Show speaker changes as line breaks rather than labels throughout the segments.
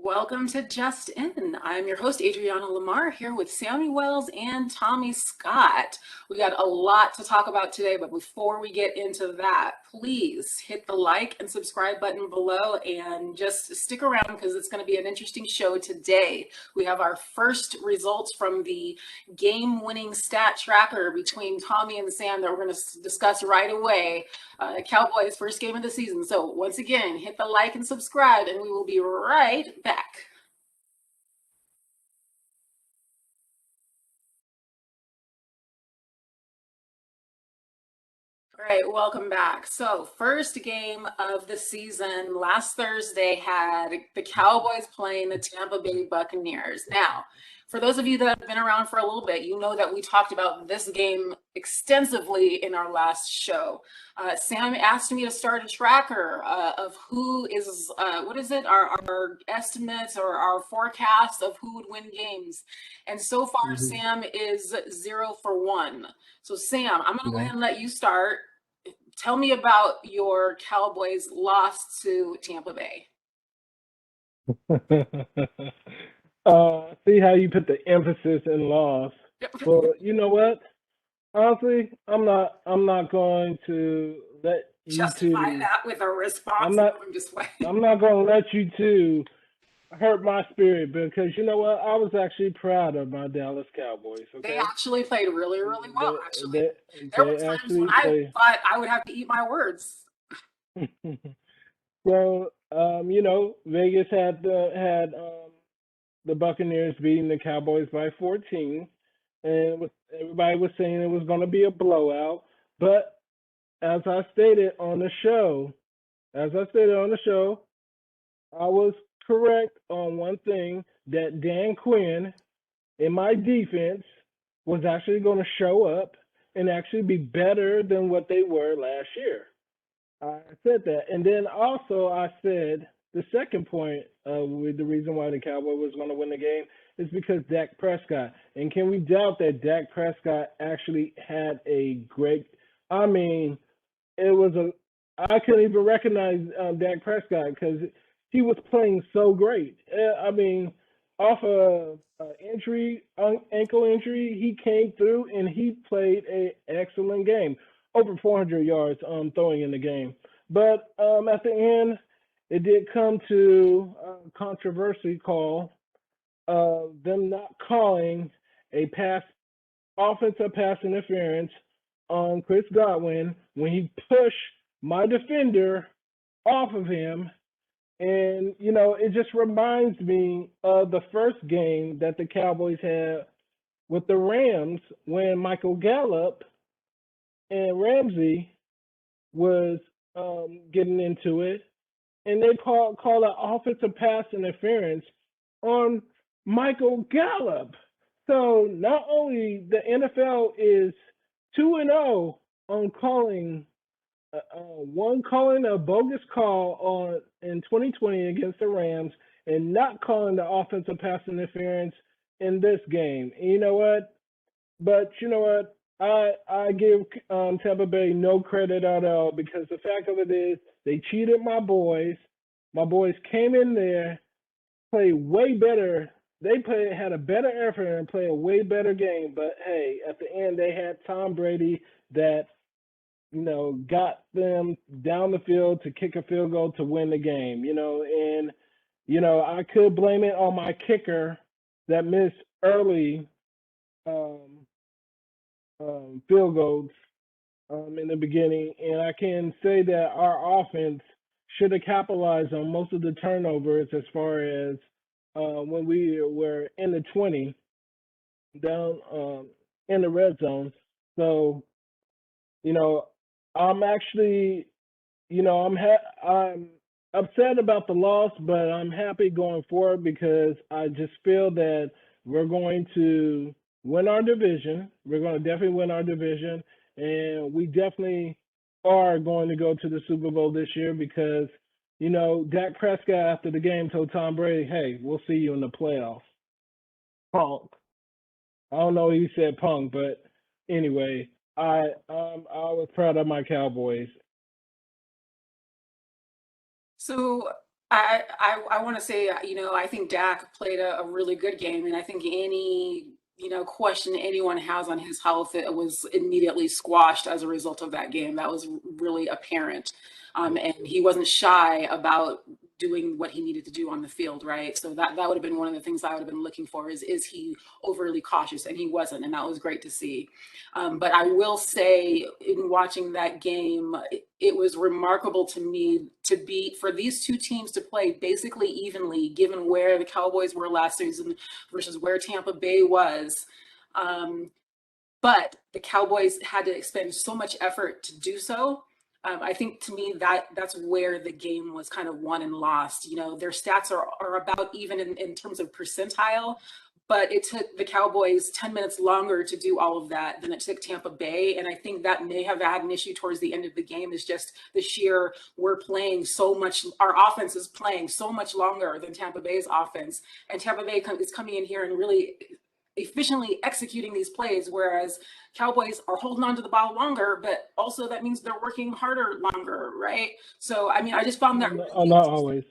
Welcome to Just In. I'm your host, Adriana Lamar, here with Sammy Wells and Tommy Scott. We got a lot to talk about today, but before we get into that, please hit the like and subscribe button below and just stick around because it's going to be an interesting show today. We have our first results from the game-winning stat tracker between Tommy and Sam that we're going to discuss right away. Cowboys' first game of the season. So once again, hit the like and subscribe, and we will be right back. All right, welcome back. So, first game of the season last Thursday had the Cowboys playing the Tampa Bay Buccaneers. Now, for those of you that have been around for a little bit, you know that we talked about this game extensively in our last show. Sam asked me to start a tracker of who is, what is it, our estimates or our forecast of who would win games. And so far,
Mhm.
Sam is 0 for 1. So, Sam, I'm going to go
Yeah.
ahead and let you start. Tell me about your Cowboys loss to Tampa Bay.
See how you put the emphasis in loss. Well, you know what? Honestly, I'm not going to let you
Justify
two.
that with a
I'm
response. No,
not.
I'm just playing.
I'm not going to let you two hurt my spirit because you know what? I was actually proud of my Dallas Cowboys.
They
Okay,
actually played really, really well,
they
actually.
they
There were
they
times when
actually
I
play.
thought I would have to eat my words.
So Vegas had the Buccaneers beating the Cowboys by 14, and everybody was saying it was going to be a blowout. But as I stated on the show, as I stated on the show, I was correct on one thing that Dan Quinn in my defense was actually going to show up and actually be better than what they were last year. I said that, and then also I said the second point with the reason why the Cowboys was going to win the game is because Dak Prescott. And can we doubt that Dak Prescott actually had a great? I mean, it was a. I couldn't even recognize Dak Prescott because he was playing so great. I mean, off a injury, ankle injury, he came through and he played a excellent game, over 400 yards throwing in the game. But at the end, it did come to a controversy call of them not calling a offensive pass interference on Chris Godwin when he pushed my defender off of him. And, it just reminds me of the first game that the Cowboys had with the Rams when Michael Gallup and Ramsey was getting into it, and they call an offensive pass interference on Michael Gallup. So not only the NFL is 2-0 on calling a bogus call on in 2020 against the Rams, and not calling the offensive pass interference in this game. And you know what? But you know what? I give Tampa Bay no credit at all because the fact of it is they cheated my boys. My boys came in there, played way better. Had a better effort and played a way better game. But hey, at the end they had Tom Brady that got them down the field to kick a field goal to win the game. And I could blame it on my kicker that missed early um, field goals in the beginning, and I can say that our offense should have capitalized on most of the turnovers as far as when we were in the 20 down in the red zone. So, you know, I'm actually, I'm upset about the loss, but I'm happy going forward because I just feel that we're going to win our division. We're going to definitely win our division, and we definitely are going to go to the Super Bowl this year because Dak Prescott after the game told Tom Brady, "Hey, we'll see you in the playoffs." Punk. I don't know. He said punk, but anyway, I was proud of my Cowboys.
So I want to say, I think Dak played a really good game, and I think any, question anyone has on his health, it was immediately squashed as a result of that game. That was really apparent. And he wasn't shy about doing what he needed to do on the field, right? So that would have been one of the things I would have been looking for is he overly cautious? And he wasn't, and that was great to see. But I will say, in watching that game, it was remarkable to me for these two teams to play basically evenly, given where the Cowboys were last season versus where Tampa Bay was. But the Cowboys had to expend so much effort to do so. I think, to me, that's where the game was kind of won and lost. Their stats are about even in terms of percentile, but it took the Cowboys 10 minutes longer to do all of that than it took Tampa Bay. And I think that may have had an issue towards the end of the game, is just the sheer, we're playing so much, our offense is playing so much longer than Tampa Bay's offense. And Tampa Bay is coming in here and really efficiently executing these plays, whereas Cowboys are holding on to the ball longer, but also that means they're working harder longer, right? So, I mean, I just found that really
Not
interesting.
always.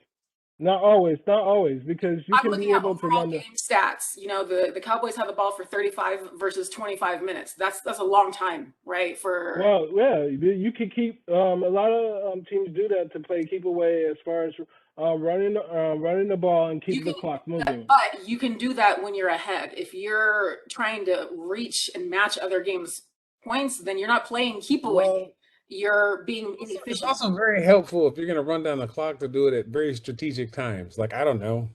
Not always, because you
I'm
can
looking
be
at
able to
overall
run the.
game stats. The Cowboys had the ball for 35 versus 25 minutes. That's a long time, right? For
Well, yeah, you can keep. A lot of teams do that to play keep away as far as running the ball and
you
keep
can
the clock
do that,
moving.
but you can do that when you're ahead. If you're trying to reach and match other games' points, then you're not playing keep away.
Well,
You're being
it's
inefficient.
also very helpful if you're going to run down the clock to do it at very strategic times. Like, I don't know,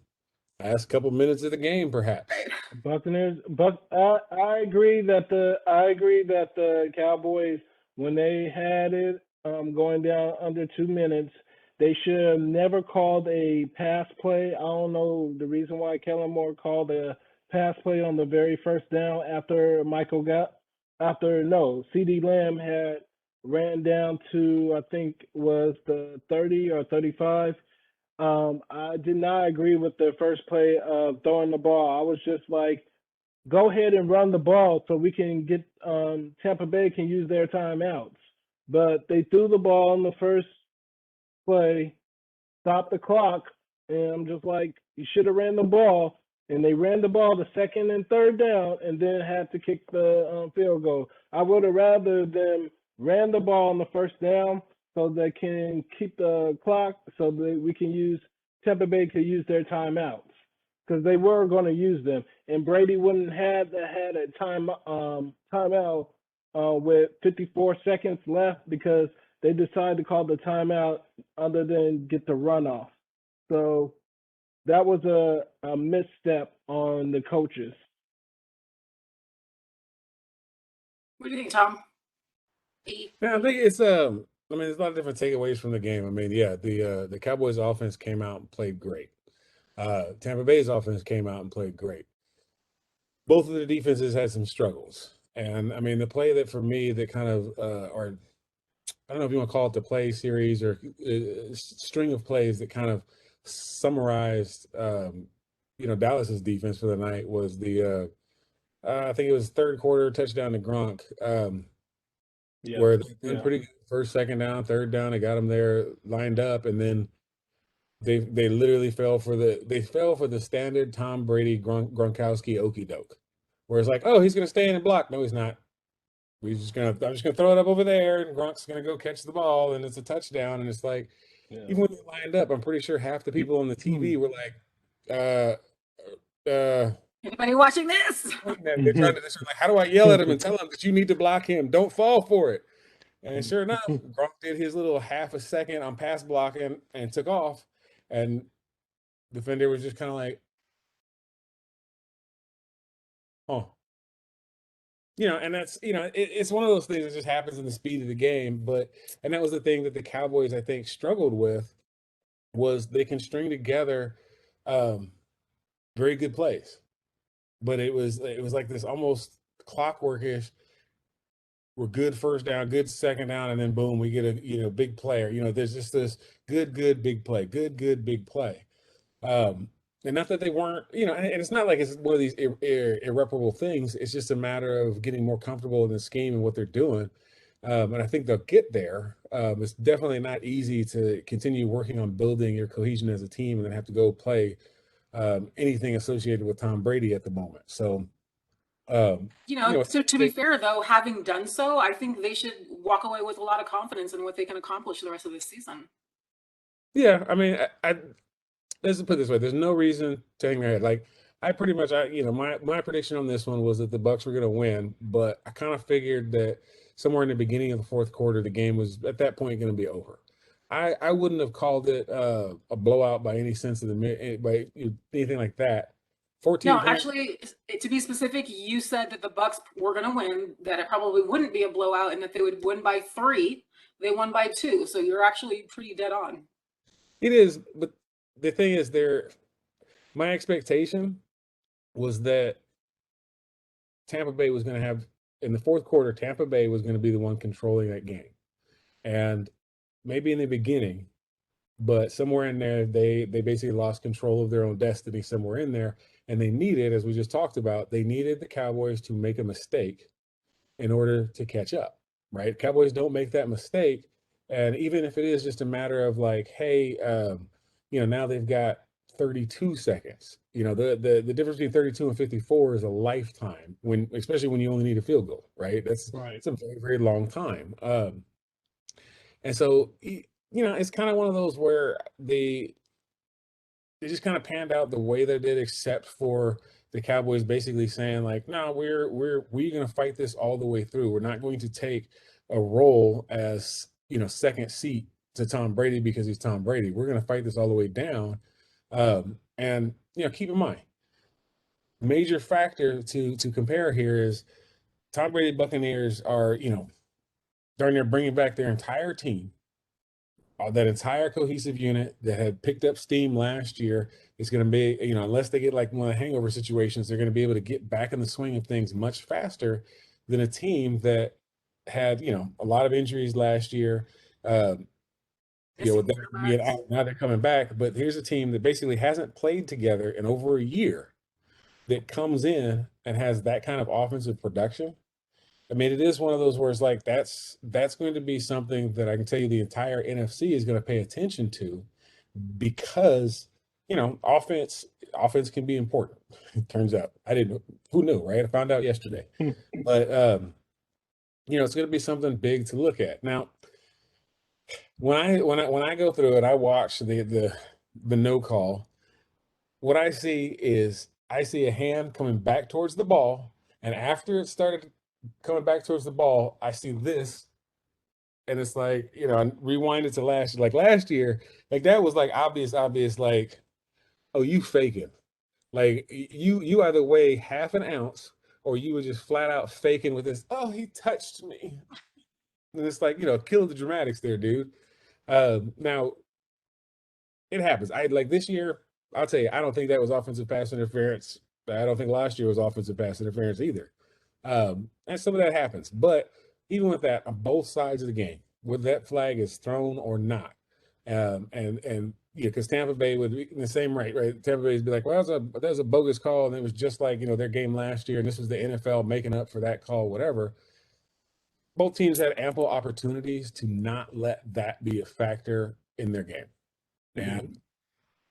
last couple minutes of the game, perhaps.
Right?
Buccaneers, but I agree that the Cowboys, when they had it going down under 2 minutes, they should have never called a pass play. I don't know the reason why Kellen Moore called a pass play on the very first down after CD Lamb had ran down to, I think, was the 30 or 35. I did not agree with the first play of throwing the ball. I was just like, go ahead and run the ball so we can get Tampa Bay can use their timeouts. But they threw the ball in the first play, stopped the clock, and I'm just like, you should have ran the ball. And they ran the ball the second and third down, and then had to kick the field goal. I would have rather them ran the ball on the first down so they can keep the clock, so that we can use Tampa Bay could use their timeouts, because they were going to use them, and Brady wouldn't have had a timeout with 54 seconds left, because they decided to call the timeout other than get the runoff. So that was a misstep on the coaches.
What do you think, Tom?
Yeah, I think it's I mean, there's a lot of different takeaways from the game. I mean, yeah, the Cowboys offense came out and played great. Tampa Bay's offense came out and played great. Both of the defenses had some struggles. And I mean, the play that for me that kind of or I don't know if you want to call it the play series or string of plays that kind of summarized Dallas's defense for the night was the I think it was third quarter touchdown to Gronk.
Yes.
Where they did
Yeah.
pretty good first, second down, third down. They got them there lined up, and then they literally fell for the standard Tom Brady Gronkowski okey doke, where it's like, oh, he's gonna stay in and block. No, he's not. I'm just gonna throw it up over there, and Gronk's gonna go catch the ball, and it's a touchdown. And it's like,
Yeah.
even when they lined up, I'm pretty sure half the people on the TV were like, uh, uh.
Anybody watching this?
They're trying to. They're like, how do I yell at him and tell him that you need to block him? Don't fall for it. And sure enough, Gronk did his little half a second on pass blocking and took off. And defender was just kind of like, oh, and that's, it's one of those things that just happens in the speed of the game. And that was the thing that the Cowboys, I think, struggled with, was they can string together very good plays. But it was like this almost clockworkish. We're good first down, good second down, and then boom, we get a big player. There's just this good big play, good big play. And not that they weren't, and it's not like it's one of these irreparable things. It's just a matter of getting more comfortable in the scheme and what they're doing. And I think they'll get there. It's definitely not easy to continue working on building your cohesion as a team and then have to go play anything associated with Tom Brady at the moment. So,
To be fair, though, having done so, I think they should walk away with a lot of confidence in what they can accomplish the rest of this season.
yeah, I mean, let's put it this way: there's no reason to hang their head. Like I pretty much, my prediction on this one was that the Bucs were going to win, but I kind of figured that somewhere in the beginning of the fourth quarter, the game was at that point going to be over. I wouldn't have called it a blowout by any sense of by anything like that. 14
No,
points.
actually, to be specific, you said that the Bucs were going to win, that it probably wouldn't be a blowout, and that they would win by 3. They won by 2, so you're actually pretty dead on.
It is, but the thing is, my expectation was that Tampa Bay was going to have in the fourth quarter. Tampa Bay was going to be the one controlling that game, and maybe in the beginning, but somewhere in there, they basically lost control of their own destiny somewhere in there, and they needed, as we just talked about, they needed the Cowboys to make a mistake in order to catch up. Right? Cowboys don't make that mistake, and even if it is just a matter of like, hey, now they've got 32 seconds. The difference between 32 and 54 is a lifetime especially when you only need a field goal, right? It's a very, very long time. And so, it's kind of one of those where they just kind of panned out the way they did, except for the Cowboys basically saying like, no, we're going to fight this all the way through. We're not going to take a role as, second seat to Tom Brady because he's Tom Brady. We're going to fight this all the way down. And keep in mind, major factor to compare here is Tom Brady Buccaneers are, darn near bringing back their entire team. That entire cohesive unit that had picked up steam last year is going to be, unless they get like one of the hangover situations, they're going to be able to get back in the swing of things much faster than a team that had, a lot of injuries last year. With them being out, now they're coming back. But here's a team that basically hasn't played together in over a year that comes in and has that kind of offensive production. I mean, it is one of those where it's like that's going to be something that I can tell you the entire NFC is going to pay attention to because, offense can be important. It turns out. I didn't know. Who knew, right? I found out yesterday. But it's going to be something big to look at. Now, when I go through it, I watch the no call. What I see is I see a hand coming back towards the ball, and after it started coming back towards the ball, I see this, and it's like, I rewind it to last year. Like last year, like that was like obvious, like, oh, you faking. Like you either weigh half an ounce or you were just flat out faking with this, oh, he touched me. And it's like, kill the dramatics there, dude. Now it happens. I like this year, I'll tell you, I don't think that was offensive pass interference. I don't think last year was offensive pass interference either. And some of that happens. But even with that, on both sides of the game, whether that flag is thrown or not, and because Tampa Bay would be in the same right? Tampa Bay would be like, well, that was a bogus call, and it was just like their game last year, and this was the NFL making up for that call, whatever. Both teams had ample opportunities to not let that be a factor in their game, and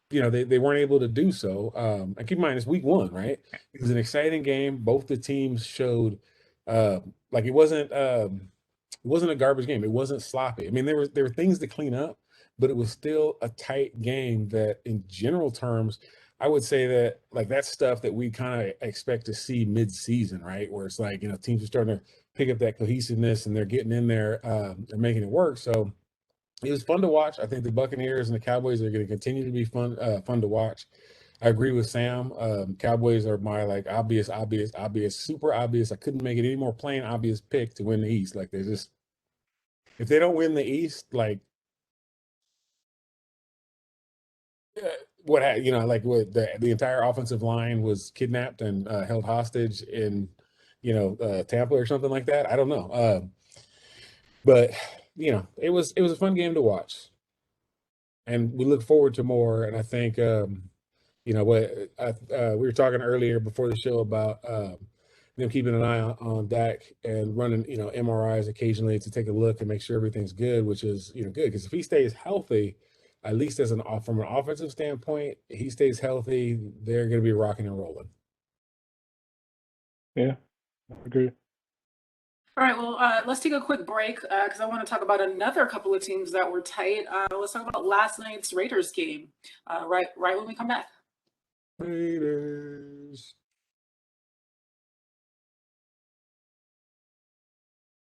they weren't able to do so. And keep in mind, it's week 1, right? It was an exciting game. Both the teams showed like it wasn't a garbage game. It wasn't sloppy. I mean, there were things to clean up, but it was still a tight game that, in general terms, I would say that like that's stuff that we kind of expect to see mid-season, right? Where it's like teams are starting to pick up that cohesiveness and they're getting in there, they're making it work. So it was fun to watch. I think the Buccaneers and the Cowboys are going to continue to be fun to watch. I agree with Sam. Cowboys are my like obvious, super obvious. I couldn't make it any more plain obvious pick to win the East. Like there's just, if they don't win the East, like what the entire offensive line was kidnapped and held hostage in Tampa or something like that. I don't know. But it was a fun game to watch, and we look forward to more. And I think we were talking earlier before the show about them keeping an eye on Dak and running, MRIs occasionally to take a look and make sure everything's good, which is, good. Because if he stays healthy, at least from an offensive standpoint, he stays healthy, they're going to be rocking and rolling.
Yeah, I agree.
All right, well, let's take a quick break because I want to talk about another couple of teams that were tight. Let's talk about last night's Raiders game right when we come back.
Raiders.